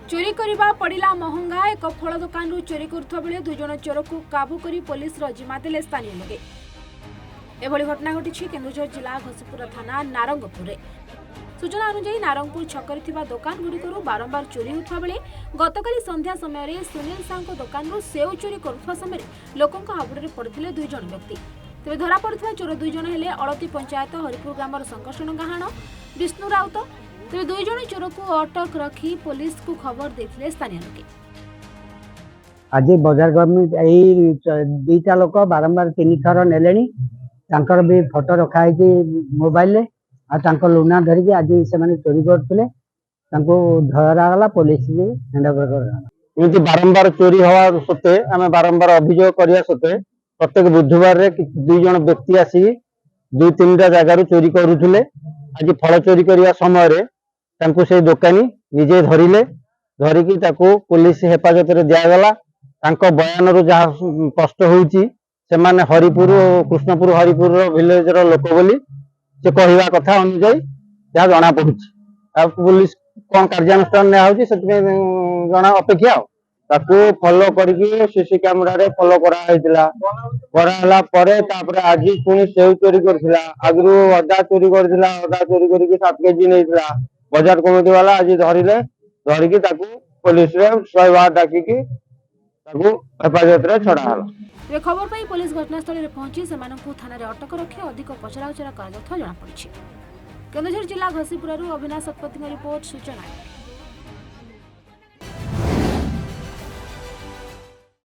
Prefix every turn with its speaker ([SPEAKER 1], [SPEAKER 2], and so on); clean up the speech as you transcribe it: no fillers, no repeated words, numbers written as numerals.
[SPEAKER 1] चोरी करने पड़ा महंगा। एक फल दुकान चोरी करुवा बेले दुई जन चोर को काबू कर पुलिस जिम्मा देले स्थानीय लोके। एभली घटना घटी केन्दुझर जिला घसीपुरा थाना नारंगपुर। सूचना अनुसार नारंगपुर छकरे दुकान गुड़िक बारंबार चोरी होता बेले गतकाली संध्या समय सुनील साहू दुकान सेव चोरी करुवा समय लोकों हाबुड़े पड़ते दुई जन व्यक्ति। तेज धरा पड़ा चोर दुई जन हेले अलती पंचायत हरिपुर ग्रामर संकर्षण गाहाण विष्णु राउत। तेज दुई जन चोर को अटक रखी पुलिस को खबर देते स्थानीय लोके।
[SPEAKER 2] आज बजार गवर्नमेंट दुईटा लोक बारंबार 3 थर नेले भी फोटो रखाई मोबाइल लुना धरिकी आज से चोरी करते धरागला पुलिस हैंडओवर कर बारंबार चोरी हवा सत्वे आम बारंबार अभियोग करने सत्वे प्रत्येक बुधवार दुई जन व्यक्ति आसी 2-3टा जगार चोरी करुले। आज फल चोरी करने समय से दुकानी निजे धरिले धरिकी पुलिस हेफाजत रे दिगला। बयान रु जहाँ स्पष्ट होउची से हरिपुर कृष्णपुर हरिपुर विलेज लोक बोली से कहवा कथा अनुजाई जहाँ जना पड़ी पुलिस कौन कार्यानुष्ठान जना अपेक्षा फॉलो करके सीसी कैमेरा रे फॉलो कराला आज पुणी सेव चोरी करथिला आगु अदा चोरी करथिला अदा चोरी करके 7 केजी नहीं बजार कमिटी वाला आज धरिले धरिकी पुलिस रे 100 डाकिकी हेफाजत रे छड़ा
[SPEAKER 1] तेज खबर पाई पुलिस घटनास्थल में पहुंची से थाना रे अटक रखी अधिक पचराउचरा कर जनापड़ी। केन्दुझर जिला घसीपुर अविनाश शतपथी रिपोर्ट सूचना।